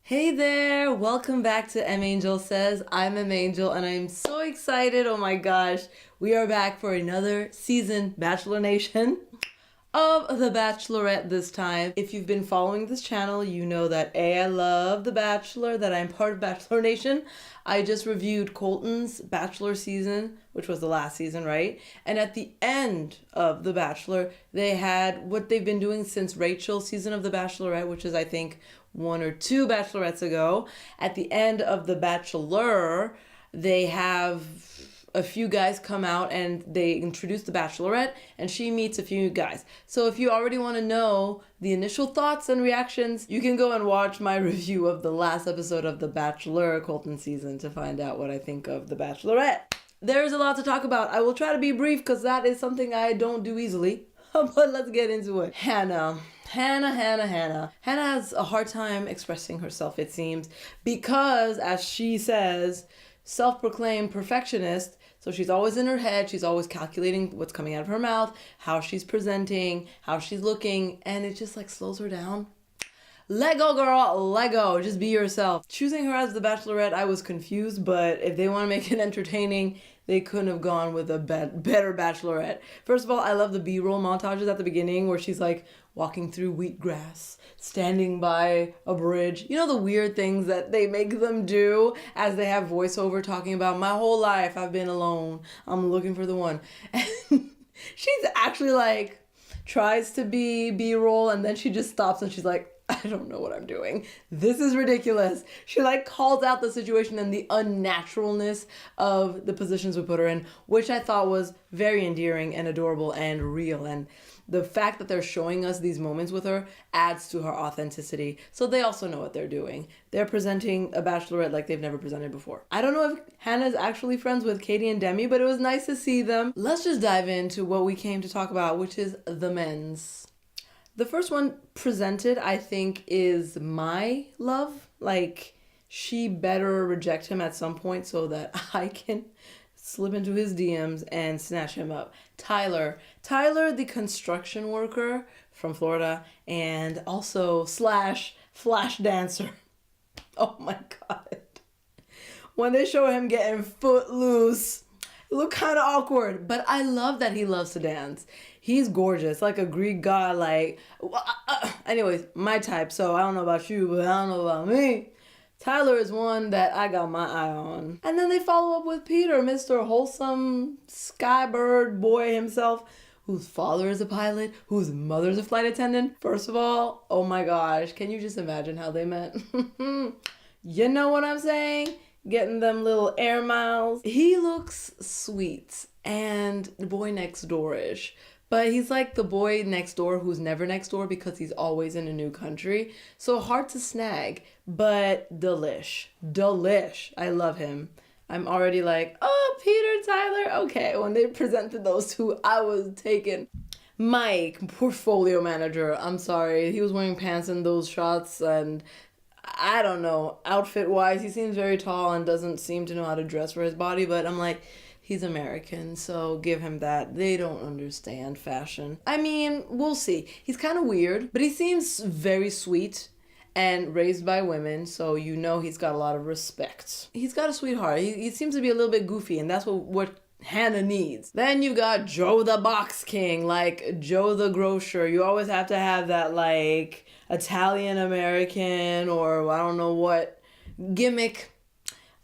Hey there, welcome back to M Angel Says. I'm M Angel and I'm so excited. Oh my gosh, we are back for another season, Bachelor Nation, of The Bachelorette this time. If you've been following this channel, you know that I love The Bachelor, that I'm part of Bachelor Nation. I just reviewed Colton's Bachelor season, which was the last season, right? And at the end of The Bachelor, they had what they've been doing since Rachel's season of The Bachelorette, which is, I think, one or two Bachelorettes ago. At the end of The Bachelor, they have a few guys come out and they introduce the Bachelorette and she meets a few guys. So if you already want to know the initial thoughts and reactions, you can go and watch my review of the last episode of The Bachelor Colton season to find out what I think of The Bachelorette. There's a lot to talk about. I will try to be brief because that is something I don't do easily. But let's get into it. Hannah has a hard time expressing herself, it seems, because, as she says, self-proclaimed perfectionist. So she's always in her head. She's always calculating what's coming out of her mouth, how she's presenting, how she's looking, and it just like slows her down. Let go, girl. Let go. Just be yourself. Choosing her as the Bachelorette, I was confused, but if they want to make it entertaining, they couldn't have gone with a better Bachelorette. First of all, I love the B-roll montages at the beginning where she's like walking through wheatgrass, standing by a bridge. You know, the weird things that they make them do as they have voiceover talking about, my whole life I've been alone. I'm looking for the one. And she's actually like, tries to be B-roll and then she just stops and she's like, I don't know what I'm doing. This is ridiculous. She like calls out the situation and the unnaturalness of the positions we put her in, which I thought was very endearing and adorable and real. And the fact that they're showing us these moments with her adds to her authenticity. So they also know what they're doing. They're presenting a Bachelorette like they've never presented before. I don't know if Hannah's actually friends with Katie and Demi, but it was nice to see them. Let's just dive into what we came to talk about, which is the men's. The first one presented, I think, is my love. Like, she better reject him at some point so that I can slip into his DMs and snatch him up. Tyler, the construction worker from Florida, and also slash flash dancer. Oh my God. When they show him getting footloose, it looked kind of awkward, but I love that he loves to dance. He's gorgeous, like a Greek god, like, anyways, my type, so I don't know about you, but I don't know about me. Tyler is one that I got my eye on. And then they follow up with Peter, Mr. Wholesome Skybird boy himself, whose father is a pilot, whose mother's a flight attendant. First of all, oh my gosh, can you just imagine how they met? You know what I'm saying? Getting them little air miles. He looks sweet and boy next door-ish. But he's like the boy next door who's never next door because he's always in a new country. So hard to snag, but delish. I love him. I'm already like, oh, Peter, Tyler. Okay, when they presented those two, I was taken. Mike, portfolio manager. I'm sorry. He was wearing pants in those shots and I don't know, outfit-wise, he seems very tall and doesn't seem to know how to dress for his body, but I'm like, he's American, so give him that. They don't understand fashion. I mean, we'll see. He's kind of weird, but he seems very sweet and raised by women, so you know he's got a lot of respect. He's got a sweetheart. He seems to be a little bit goofy, and that's what Hannah needs. Then you got Joe the Box King, like Joe the Grocer. You always have to have that, like, Italian American or I don't know what gimmick.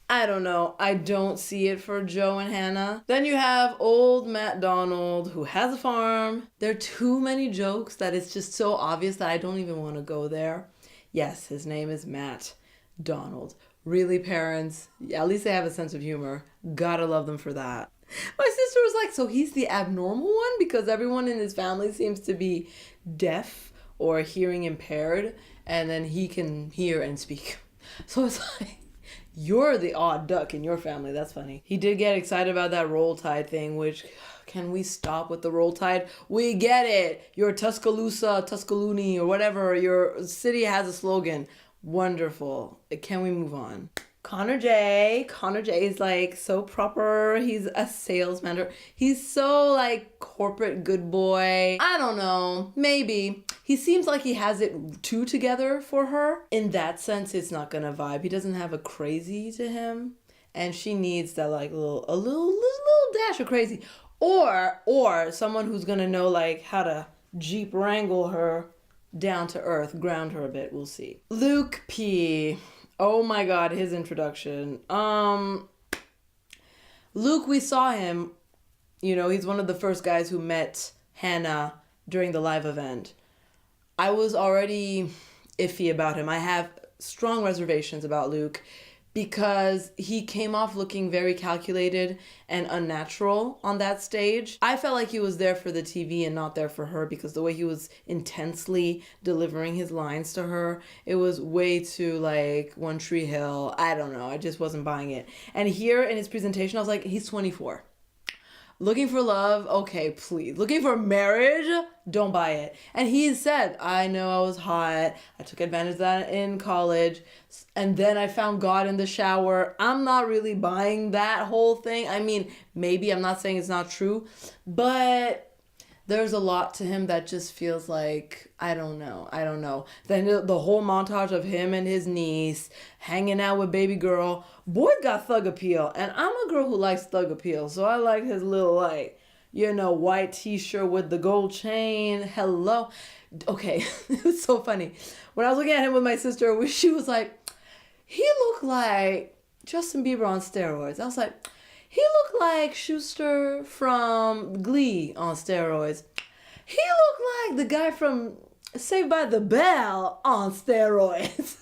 I don't know. I don't see it for Joe and Hannah. Then you have old Matt Donald who has a farm. There are too many jokes that it's just so obvious that I don't even want to go there. Yes, his name is Matt Donald. Really, parents, at least they have a sense of humor. Gotta love them for that. My sister was like, so he's the abnormal one because everyone in his family seems to be deaf or hearing impaired, and then he can hear and speak. So it's like, you're the odd duck in your family. That's funny. He did get excited about that roll tide thing, which, can we stop with the roll tide? We get it. Your Tuscaloosa, Tuscaloosa, or whatever, your city has a slogan. Wonderful. Can we move on? Connor J is like so proper. He's a sales manager. He's so like corporate good boy. I don't know. Maybe. he seems like he has it two together for her. In that sense, it's not gonna vibe. He doesn't have a crazy to him, and she needs that like little dash of crazy, or someone who's gonna know like how to Jeep wrangle her down to earth, ground her a bit. We'll see. Luke P. Oh my God, his introduction. Luke, we saw him. You know, he's one of the first guys who met Hannah during the live event. I was already iffy about him. I have strong reservations about Luke because he came off looking very calculated and unnatural on that stage. I felt like he was there for the TV and not there for her, because the way he was intensely delivering his lines to her, it was way too like One Tree Hill. I don't know. I just wasn't buying it. And here in his presentation, I was like, he's 24. Looking for love, okay, please. Looking for marriage, don't buy it. And he said, I know I was hot. I took advantage of that in college. And then I found God in the shower. I'm not really buying that whole thing. I mean, maybe, I'm not saying it's not true. But there's a lot to him that just feels like, I don't know. Then the whole montage of him and his niece hanging out with baby girl. Boy got thug appeal. And I'm a girl who likes thug appeal. So I like his little, like, you know, white t-shirt with the gold chain. Hello. Okay, it was so funny. When I was looking at him with my sister, she was like, he looked like Justin Bieber on steroids. I was like, he looked like Schuster from Glee on steroids. He looked like the guy from Saved by the Bell on steroids.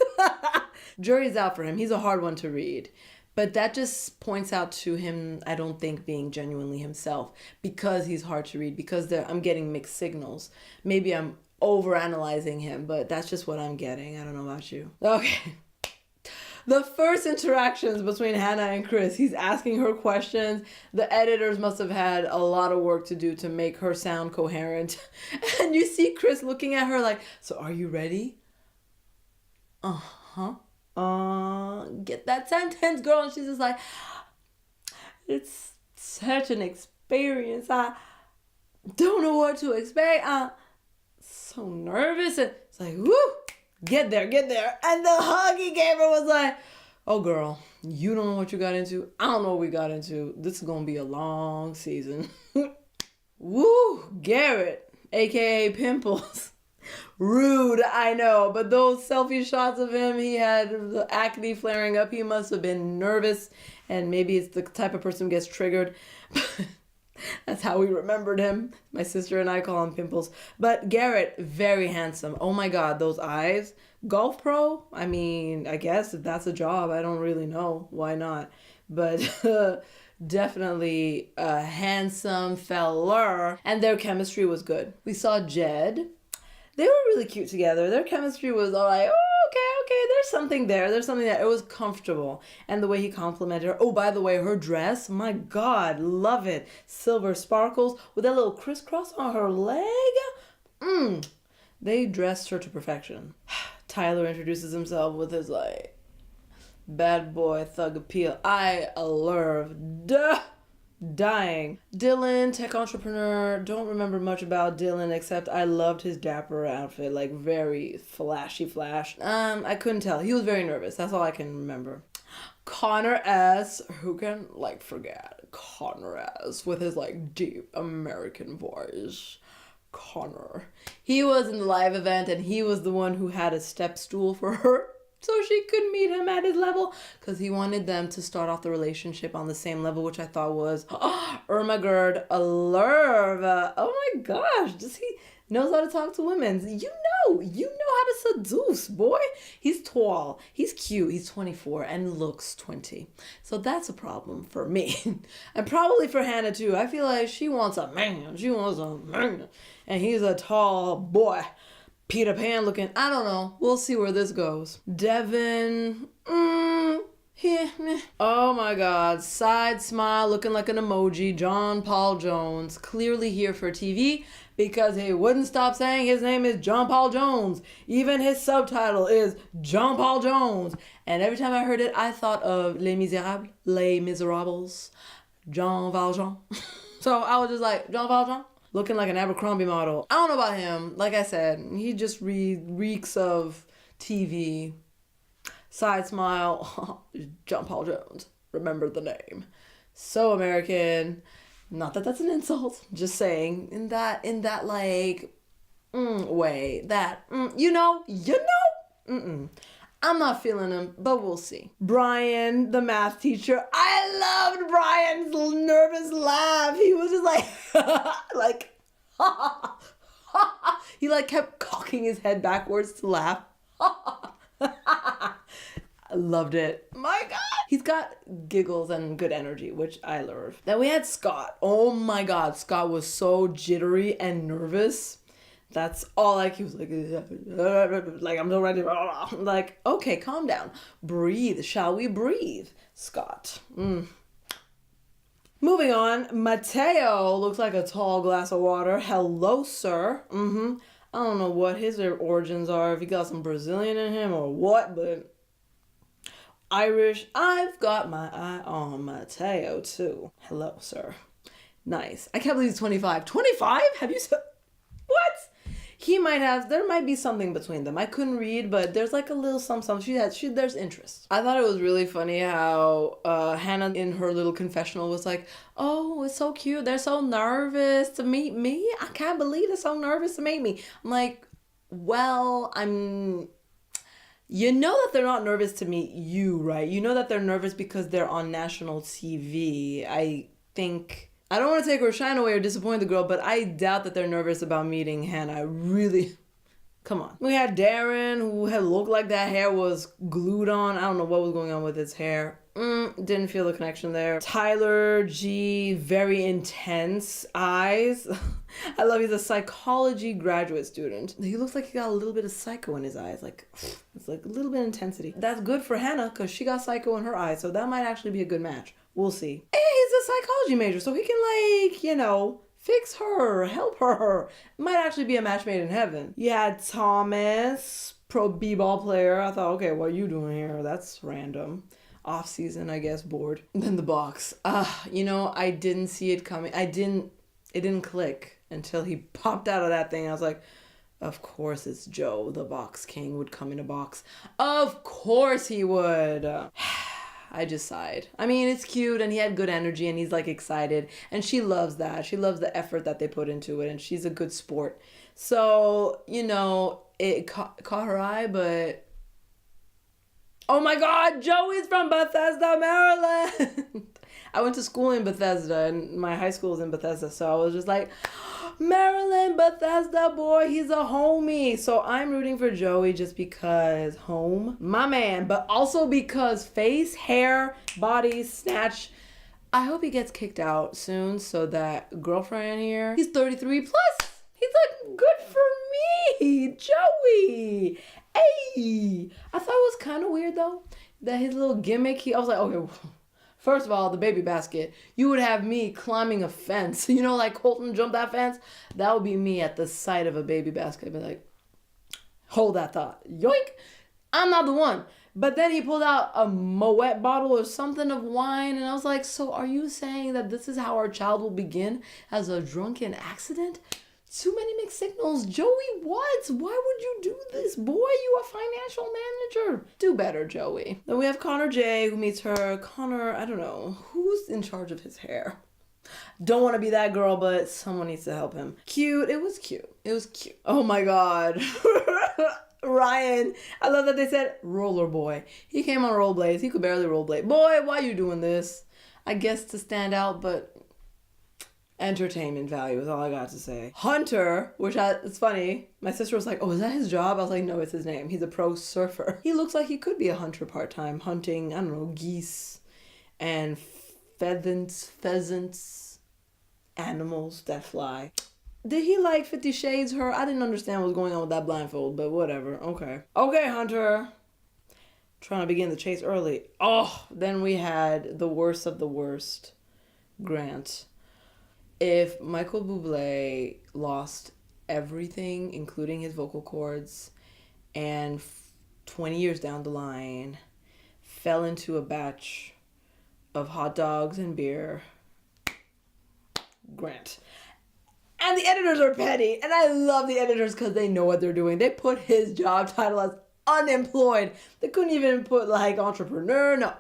Jury's out for him. He's a hard one to read. But that just points out to him, I don't think, being genuinely himself, because he's hard to read, because I'm getting mixed signals. Maybe I'm overanalyzing him, but that's just what I'm getting. I don't know about you. Okay. The first interactions between Hannah and Chris, he's asking her questions. The editors must have had a lot of work to do to make her sound coherent. And you see Chris looking at her like, so are you ready? Uh-huh. Get that sentence, girl. And she's just like, it's such an experience. I don't know what to expect. I'm so nervous. And it's like, woo. Get there. And the hug he gave her was like, oh, girl, you don't know what you got into. I don't know what we got into. This is going to be a long season. Woo, Garrett, a.k.a. Pimples. Rude, I know. But those selfie shots of him, he had the acne flaring up. He must have been nervous. And maybe it's the type of person who gets triggered. That's how we remembered him. My sister and I call him Pimples. But Garrett, very handsome. Oh my God, those eyes. Golf pro? I mean, I guess if that's a job, I don't really know. Why not? But definitely a handsome fella. And their chemistry was good. We saw Jed. They were really cute together. Their chemistry was all like, oh, okay, there's something there. There's something there. It was comfortable. And the way he complimented her. Oh, by the way, her dress, my God, love it. Silver sparkles with that little crisscross on her leg. They dressed her to perfection. Tyler introduces himself with his, like, bad boy thug appeal. I loved dying. Dylan, tech entrepreneur. Don't remember much about Dylan except I loved his dapper outfit, like very flashy flash. I couldn't tell. He was very nervous. That's all I can remember. Connor S. Who can like forget Connor S. with his like deep American voice. Connor. He was in the live event and he was the one who had a step stool for her, so she could meet him at his level, because he wanted them to start off the relationship on the same level, which I thought was Irma Gerd Alert. Oh my gosh, he knows how to talk to women. You know how to seduce, boy. He's tall, he's cute, he's 24 and looks 20. So that's a problem for me. And probably for Hannah too. I feel like she wants a man. And he's a tall boy. Peter Pan looking, I don't know. We'll see where this goes. Devin, oh my God. Side smile looking like an emoji. John Paul Jones, clearly here for TV because he wouldn't stop saying his name is John Paul Jones. Even his subtitle is John Paul Jones. And every time I heard it, I thought of Les Miserables, Jean Valjean. So I was just like, Jean Valjean? looking like an Abercrombie model. I don't know about him. Like I said, he just reeks of TV. Side smile. John Paul Jones. Remember the name. So American. Not that that's an insult. Just saying. In that like way. That you know. I'm not feeling him, but we'll see. Brian, the math teacher. I loved Brian's nervous laugh. He was just like, he like kept cocking his head backwards to laugh. I loved it. My God. He's got giggles and good energy, which I love. Then we had Scott. Oh my God. Scott was so jittery and nervous. That's all like, he was like I'm so ready. Like, okay, calm down. Breathe. Shall we breathe? Scott. Moving on. Mateo looks like a tall glass of water. Hello, sir. I don't know what his origins are, if he got some Brazilian in him or what, but Irish. I've got my eye on Mateo too. Hello, sir. Nice. I can't believe he's 25. 25? Have you said what? He might have, there might be something between them. I couldn't read, but there's like a little something. There's interest. I thought it was really funny how Hannah in her little confessional was like, oh, it's so cute. They're so nervous to meet me. I can't believe they're so nervous to meet me. I'm like, well, you know that they're not nervous to meet you, right? You know that they're nervous because they're on national TV. I don't want to take her shine away or disappoint the girl, but I doubt that they're nervous about meeting Hannah. Really, come on. We had Darren, who had looked like that hair was glued on. I don't know what was going on with his hair. Didn't feel the connection there. Tyler G, very intense eyes. I love he's a psychology graduate student. He looks like he got a little bit of psycho in his eyes. Like, it's like a little bit of intensity. That's good for Hannah because she got psycho in her eyes, so that might actually be a good match. We'll see. Hey, he's a psychology major, so he can fix her, help her. Might actually be a match made in heaven. You had Thomas, pro b-ball player. I thought, okay, what are you doing here? That's random. Off season, I guess, bored. Then the box. I didn't see it coming. It didn't click until he popped out of that thing. I was like, of course it's Joe, the box king, would come in a box. Of course he would. I just sighed. I mean, it's cute and he had good energy and he's like excited and she loves that. She loves the effort that they put into it and she's a good sport. So, it caught her eye, but oh my God, Joey's from Bethesda, Maryland. I went to school in Bethesda and my high school was in Bethesda. So I was just like, Maryland, Bethesda boy, he's a homie. So I'm rooting for Joey just because home, my man, but also because face, hair, body, snatch. I hope he gets kicked out soon so that girlfriend here, he's 33 plus. He's like, good for me, Joey. Hey, I thought it was kind of weird though that his little gimmick, I was like, okay, first of all, the baby basket, you would have me climbing a fence. Like Colton jumped that fence. That would be me at the sight of a baby basket. I'd be like, hold that thought. Yoink. I'm not the one. But then he pulled out a Moet bottle or something of wine. And I was like, so are you saying that this is how our child will begin as a drunken accident? Too many mixed signals. Joey, what? Why would you do this? Boy, you a financial manager. Do better, Joey. Then we have Connor J, who meets her. Connor, I don't know. Who's in charge of his hair? Don't want to be that girl, but someone needs to help him. Cute. It was cute. Oh my God. Ryan. I love that they said roller boy. He came on rollerblades. He could barely rollerblade. Boy, why you doing this? I guess to stand out, but entertainment value is all I got to say. Hunter, it's funny. My sister was like, oh, is that his job? I was like, no, it's his name. He's a pro surfer. He looks like he could be a hunter part-time, hunting, I don't know, geese and pheasants, animals that fly. Did he like 50 Shades her? I didn't understand what was going on with that blindfold, but whatever. Okay, Hunter. Trying to begin the chase early. Oh, then we had the worst of the worst, Grant. If Michael Bublé lost everything, including his vocal cords, and 20 years down the line, fell into a batch of hot dogs and beer, Grant. And the editors are petty. And I love the editors because they know what they're doing. They put his job title as unemployed. They couldn't even put like entrepreneur. No,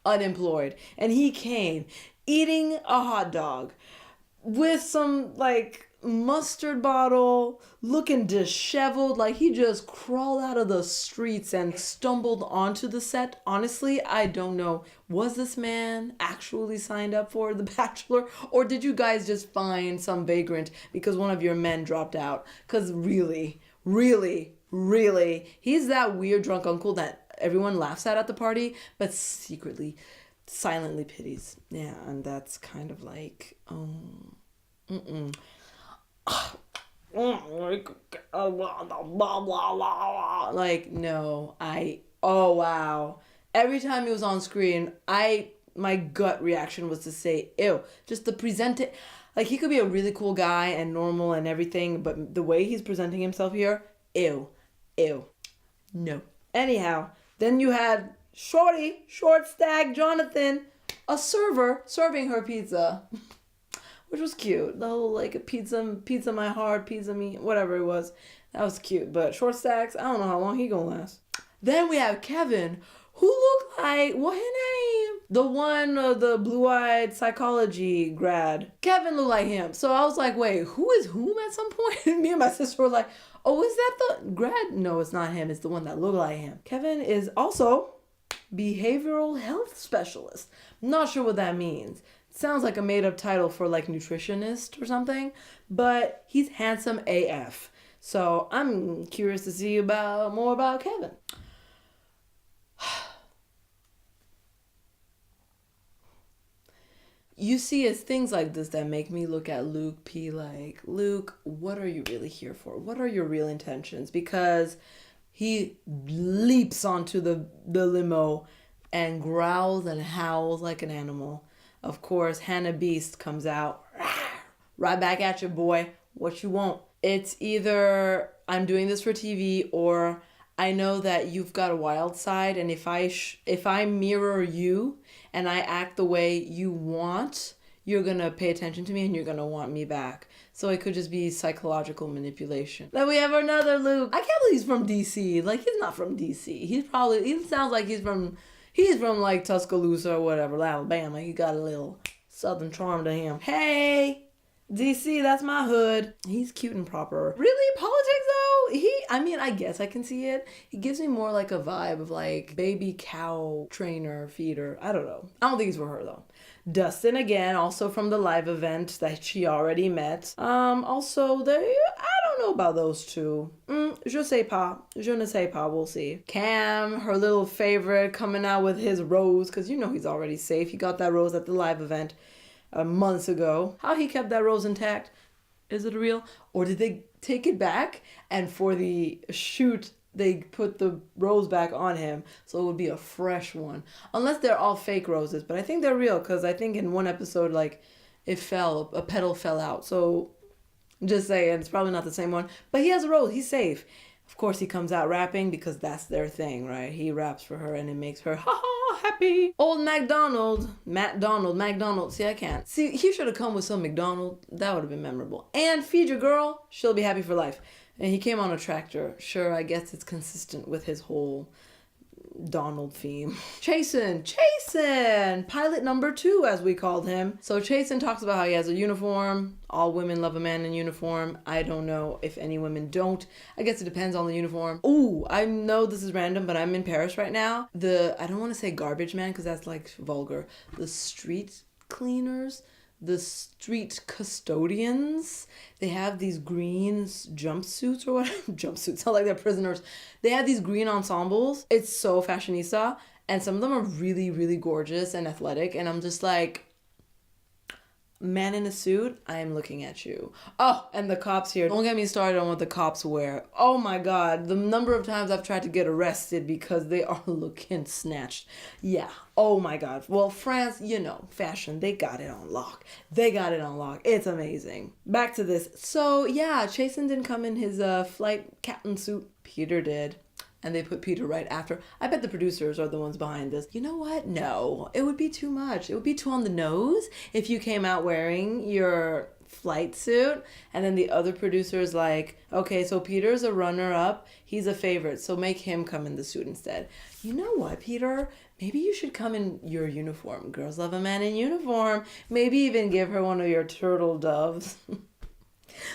unemployed. And he came eating a hot dog with some like mustard bottle, looking disheveled, like he just crawled out of the streets and stumbled onto the set. Honestly, I don't know. Was this man actually signed up for The Bachelor? Or did you guys just find some vagrant because one of your men dropped out? Because really, he's that weird drunk uncle that everyone laughs at the party, but secretly, silently pities. Yeah, and that's kind of like, like, no, oh wow. Every time he was on screen, my gut reaction was to say, ew. Just the presenting, like he could be a really cool guy and normal and everything, but the way he's presenting himself here, ew. No. Anyhow, then you had short stack Jonathan, a server serving her pizza. Which was cute. The whole like a pizza my heart, pizza me, whatever it was. That was cute. But short stacks, I don't know how long he gonna last. Then we have Kevin, who looked like, what his name? The one, the blue-eyed psychology grad. Kevin looked like him. So I was like, wait, who is whom at some point? Me and my sister were like, oh, is that the grad? No, it's not him. It's the one that looked like him. Kevin is also behavioral health specialist. Not sure what that means. Sounds like a made-up title for like nutritionist or something, but he's handsome AF. So I'm curious to see more about Kevin. You see, it's things like this that make me look at Luke P like, Luke, what are you really here for? What are your real intentions? Because he leaps onto the limo and growls and howls like an animal. Of course, Hannah Beast comes out. Right back at you, boy. What you want? It's either I'm doing this for TV or I know that you've got a wild side, and if I mirror you and I act the way you want, you're going to pay attention to me and you're going to want me back. So it could just be psychological manipulation. Then we have another Luke. I can't believe he's from DC. Like, he's not from DC. He sounds like he's from like Tuscaloosa or whatever, Alabama. He got a little southern charm to him. Hey, DC, that's my hood. He's cute and proper. Really? Politics though? I guess I can see it. He gives me more like a vibe of like baby cow trainer, feeder. I don't know. I don't think he's for her though. Dustin again, also from the live event that she already met. Also, I don't know about those two. Je sais pas. Je ne sais pas. We'll see. Cam, her little favorite, coming out with his rose, because you know he's already safe. He got that rose at the live event months ago. How he kept that rose intact? Is it real? Or did they take it back and for the shoot they put the rose back on him so it would be a fresh one? Unless they're all fake roses, but I think they're real because I think in one episode like a petal fell out. So just saying, it's probably not the same one, but he has a rose. He's safe. Of course, he comes out rapping because that's their thing, right? He raps for her and it makes her happy. Old Matt Donald. See, I can't. See, he should have come with some McDonald. That would have been memorable. And feed your girl. She'll be happy for life. And he came on a tractor. Sure, I guess it's consistent with his whole Donald theme. Chasen, pilot number 2 as we called him. So Chasen talks about how he has a uniform. All women love a man in uniform. I don't know if any women don't. I guess it depends on the uniform. Ooh, I know this is random, but I'm in Paris right now. I don't want to say garbage man because that's like vulgar. The street cleaners, the street custodians, they have these green jumpsuits or whatever. Jumpsuits sound like they're prisoners. They have these green ensembles. It's so fashionista, and some of them are really, really gorgeous and athletic, and I'm just like, man in a suit, I am looking at you. Oh, and the cops here. Don't get me started on what the cops wear. Oh my God, the number of times I've tried to get arrested because they are looking snatched. Yeah, oh my God. Well, France, fashion, they got it on lock. It's amazing. Back to this. So yeah, Chasen didn't come in his flight captain suit. Peter did. And they put Peter right after. I bet the producers are the ones behind this. You know what? No, it would be too much. It would be too on the nose if you came out wearing your flight suit. And then the other producer is like, okay, so Peter's a runner-up. He's a favorite, so make him come in the suit instead. You know what, Peter? Maybe you should come in your uniform. Girls love a man in uniform. Maybe even give her one of your turtle doves.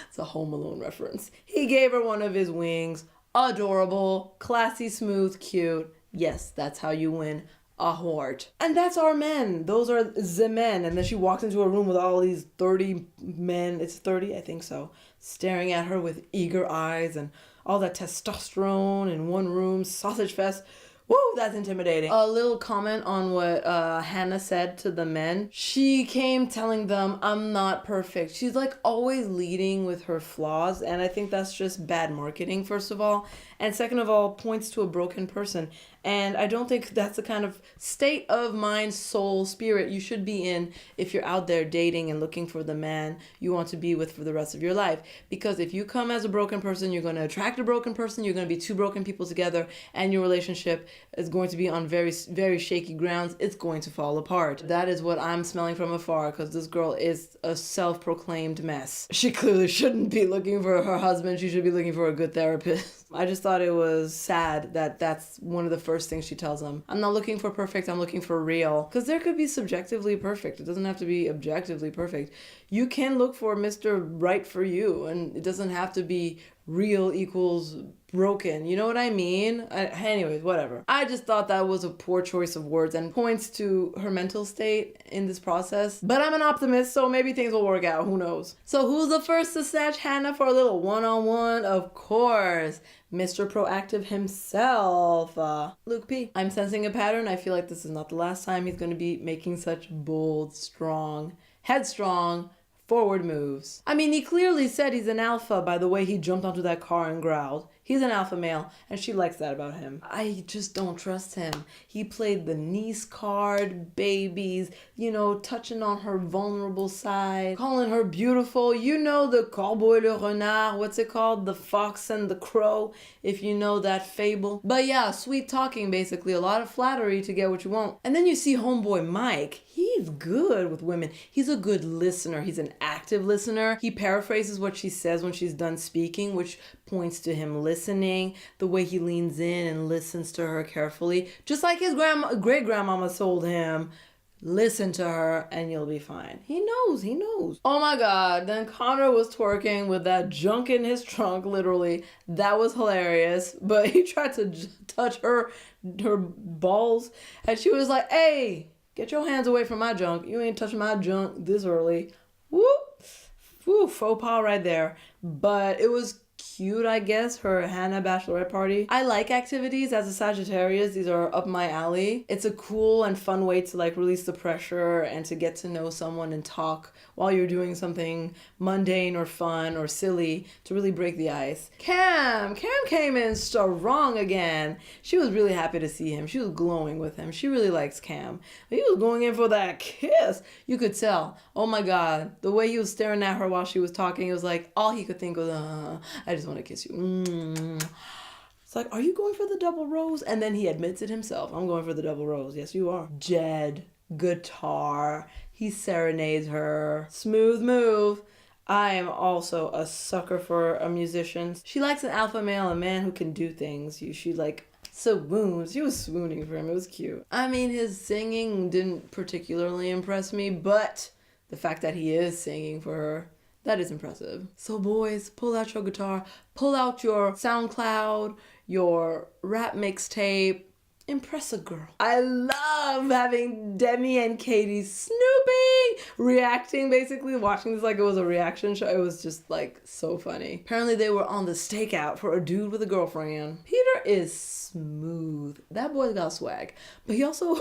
It's a Home Alone reference. He gave her one of his wings. Adorable, classy, smooth, cute. Yes, that's how you win a heart. And that's our men. Those are the men. And then she walks into a room with all these 30 men. It's 30, I think so. Staring at her with eager eyes and all that testosterone in one room. Sausage fest. Woo, that's intimidating. A little comment on what Hannah said to the men. She came telling them, I'm not perfect. She's like always leading with her flaws. And I think that's just bad marketing, first of all. And second of all, points to a broken person. And I don't think that's the kind of state of mind, soul, spirit you should be in if you're out there dating and looking for the man you want to be with for the rest of your life. Because if you come as a broken person, you're going to attract a broken person. You're going to be two broken people together, and your relationship is going to be on very, very shaky grounds. It's going to fall apart. That is what I'm smelling from afar, because this girl is a self-proclaimed mess. She clearly shouldn't be looking for her husband. She should be looking for a good therapist. I just thought it was sad that that's one of the first things she tells him. I'm not looking for perfect, I'm looking for real. Because there could be subjectively perfect. It doesn't have to be objectively perfect. You can look for Mr. Right for you, and it doesn't have to be real equals broken. You know what I mean? Anyways, whatever. I just thought that was a poor choice of words and points to her mental state in this process. But I'm an optimist, so maybe things will work out. Who knows? So who's the first to snatch Hannah for a little one-on-one? Of course, Mr. Proactive himself, Luke P. I'm sensing a pattern. I feel like this is not the last time he's going to be making such bold, strong, headstrong, forward moves. I mean, he clearly said he's an alpha by the way he jumped onto that car and growled. He's an alpha male, and she likes that about him. I just don't trust him. He played the niece card, babies, you know, touching on her vulnerable side, calling her beautiful. You know, the corbeau le renard, what's it called? The fox and the crow, if you know that fable. But yeah, sweet talking, basically. A lot of flattery to get what you want. And then you see homeboy Mike. He's good with women. He's a good listener. He's an active listener. He paraphrases what she says when she's done speaking, which points to him listening, the way he leans in and listens to her carefully, just like his great-grandmama told him, listen to her and you'll be fine. He knows. Oh my God, then Connor was twerking with that junk in his trunk, literally. That was hilarious, but he tried to touch her balls, and she was like, hey, get your hands away from my junk. You ain't touching my junk this early. Whoop. Woo, faux pas right there. But it was cute, I guess, her Hannah Bachelorette party. I like activities as a Sagittarius. These are up my alley. It's a cool and fun way to like release the pressure and to get to know someone and talk while you're doing something mundane or fun or silly to really break the ice. Cam came in strong again. She was really happy to see him. She was glowing with him. She really likes Cam. He was going in for that kiss. You could tell. Oh my God. The way he was staring at her while she was talking, it was like all he could think was, I just want to kiss you. It's like, are you going for the double rose? And then he admits it himself. I'm going for the double rose. Yes, you are. Jed, guitar. He serenades her. Smooth move. I am also a sucker for a musician. She likes an alpha male, a man who can do things. She like swoons. She was swooning for him. It was cute. I mean, his singing didn't particularly impress me, but the fact that he is singing for her, that is impressive. So boys, pull out your guitar, pull out your SoundCloud, your rap mixtape, impress a girl. I love having Demi and Katie snooping, reacting, basically watching this like it was a reaction show. It was just like so funny. Apparently they were on the stakeout for a dude with a girlfriend. Peter is smooth. That boy's got swag. But he also,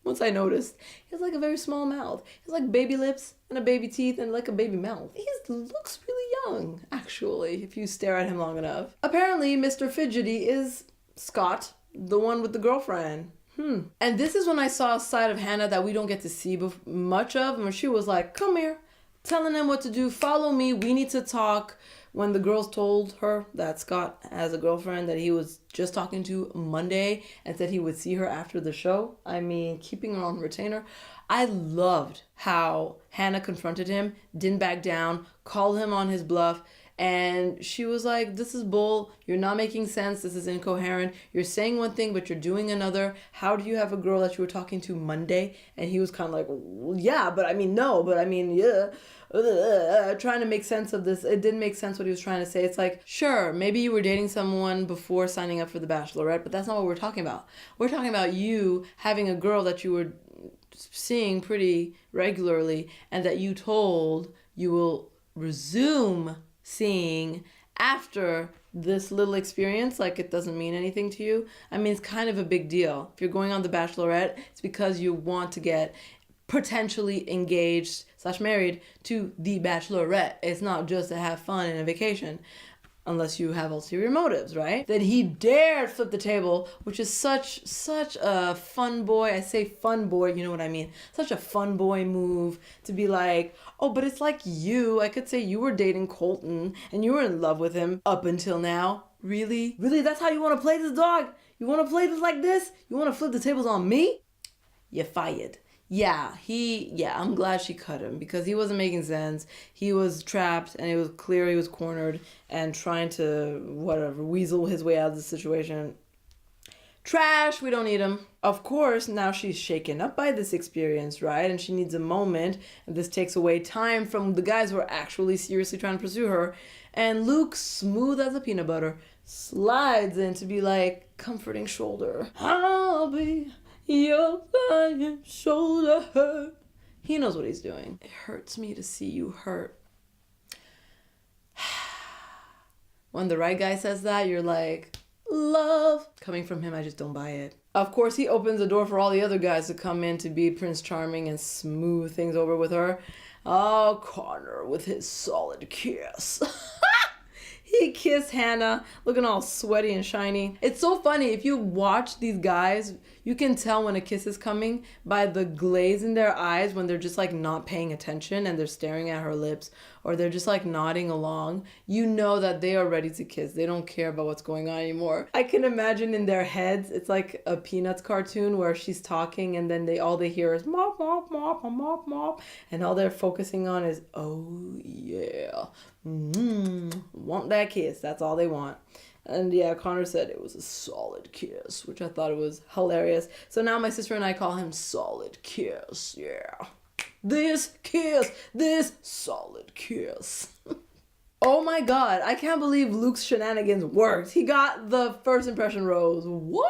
once I noticed, he has like a very small mouth. He has like baby lips and a baby teeth and like a baby mouth. He looks really young, actually, if you stare at him long enough. Apparently, Mr. Fidgety is Scott, the one with the girlfriend. And this is when I saw a side of Hannah that we don't get to see much of, when she was like, come here, telling him what to do, follow me, we need to talk, when the girls told her that Scott has a girlfriend that he was just talking to Monday and said he would see her after the show, I mean, keeping her on retainer, I loved how Hannah confronted him, didn't back down, called him on his bluff, and she was like, this is bull. You're not making sense. This is incoherent. You're saying one thing, but you're doing another. How do you have a girl that you were talking to Monday? And he was kind of like, well, yeah, but I mean, no, but I mean, yeah. Trying to make sense of this. It didn't make sense what he was trying to say. It's like, sure, maybe you were dating someone before signing up for the Bachelorette, but that's not what we're talking about. We're talking about you having a girl that you were seeing pretty regularly and that you told you will resume seeing after this little experience. Like, it doesn't mean anything to you. I mean, it's kind of a big deal. If you're going on the Bachelorette, it's because you want to get potentially engaged / married to the Bachelorette. It's not just to have fun and a vacation, unless you have ulterior motives, right? Then he dared flip the table, which is such a fun boy. I say fun boy, you know what I mean? Such a fun boy move to be like, oh, but it's like you. I could say you were dating Colton and you were in love with him up until now. Really? Really? That's how you want to play this, dog? You want to play this like this? You want to flip the tables on me? You're fired. Yeah, I'm glad she cut him because he wasn't making sense. He was trapped and it was clear he was cornered and trying to, weasel his way out of the situation. Trash, we don't need him. Of course, now she's shaken up by this experience, right? And she needs a moment, and this takes away time from the guys who are actually seriously trying to pursue her. And Luke, smooth as a peanut butter, slides in to be like, comforting shoulder. I'll be your lying shoulder hurt. He knows what he's doing. It hurts me to see you hurt. When the right guy says that, you're like, love. Coming from him, I just don't buy it. Of course, he opens the door for all the other guys to come in to be Prince Charming and smooth things over with her. Oh, Connor with his solid kiss. He kissed Hannah, looking all sweaty and shiny. It's so funny. If you watch these guys, you can tell when a kiss is coming by the glaze in their eyes when they're just like not paying attention and they're staring at her lips or they're just like nodding along. You know that they are ready to kiss. They don't care about what's going on anymore. I can imagine in their heads, it's like a Peanuts cartoon where she's talking and then all they hear is mop, mop, mop, mop, mop. And all they're focusing on is, oh yeah, want that kiss. That's all they want. And yeah, Connor said it was a solid kiss, which I thought it was hilarious. So now my sister and I call him Solid Kiss. Yeah. This kiss, this solid kiss. Oh my God, I can't believe Luke's shenanigans worked. He got the first impression rose. What?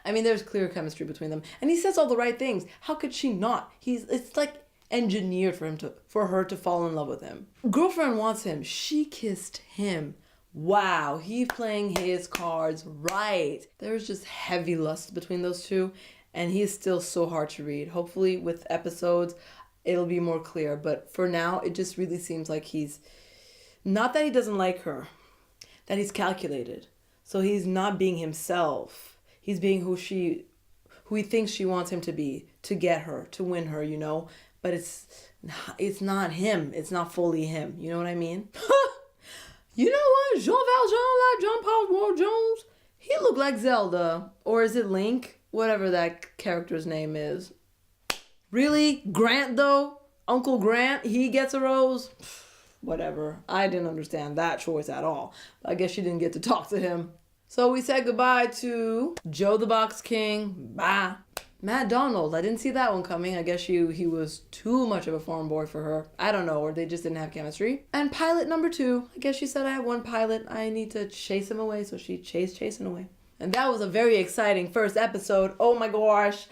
I mean, there's clear chemistry between them. And he says all the right things. How could she not? It's like engineered for her to fall in love with him. Girlfriend wants him. She kissed him. Wow, he's playing his cards right. There's just heavy lust between those two, and he is still so hard to read. Hopefully with episodes, it'll be more clear. But for now, it just really seems like he's, not that he doesn't like her, that he's calculated. So he's not being himself. He's being who he thinks she wants him to be, to get her, to win her, you know? But it's not him. It's not fully him. You know what I mean? You know what? Jean Valjean, like John Paul Ward Jones, he looked like Zelda. Or is it Link? Whatever that character's name is. Really? Grant, though? Uncle Grant, he gets a rose? Whatever. I didn't understand that choice at all. I guess she didn't get to talk to him. So we said goodbye to Joe the Box King. Bye. Matt Donald, I didn't see that one coming. I guess he was too much of a farm boy for her. I don't know, or they just didn't have chemistry. And pilot number 2, I guess she said I have one pilot. I need to chase him away, so she chased him away. And that was a very exciting first episode. Oh my gosh.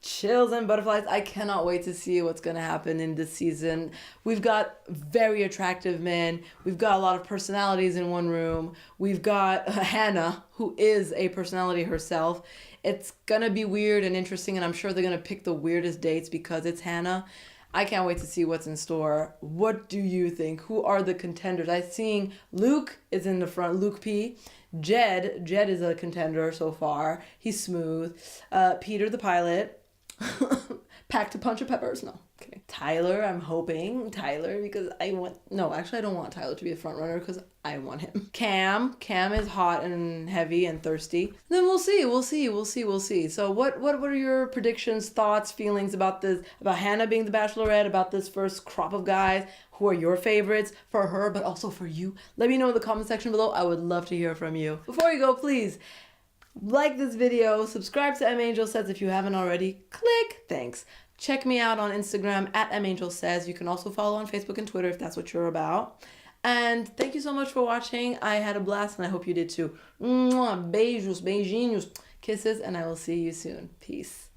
Chills and butterflies. I cannot wait to see what's going to happen in this season. We've got very attractive men. We've got a lot of personalities in one room. We've got Hannah, who is a personality herself. It's going to be weird and interesting, and I'm sure they're going to pick the weirdest dates because it's Hannah. I can't wait to see what's in store. What do you think? Who are the contenders? I'm seeing Luke is in the front, Luke P. Jed is a contender so far. He's smooth. Peter the pilot. Packed a punch of peppers. No, okay. Tyler, I'm hoping. Tyler, because I don't want Tyler to be a front runner because I want him. Cam is hot and heavy and thirsty. Then we'll see. So what are your predictions, thoughts, feelings about this, about Hannah being the Bachelorette, about this first crop of guys? Who are your favorites for her, but also for you? Let me know in the comment section below. I would love to hear from you. Before you go, please like this video, subscribe to mAngelSays if you haven't already. Click, thanks. Check me out on Instagram at mAngelSays. You can also follow on Facebook and Twitter if that's what you're about. And thank you so much for watching. I had a blast and I hope you did too. Beijos, beijinhos, kisses, and I will see you soon. Peace.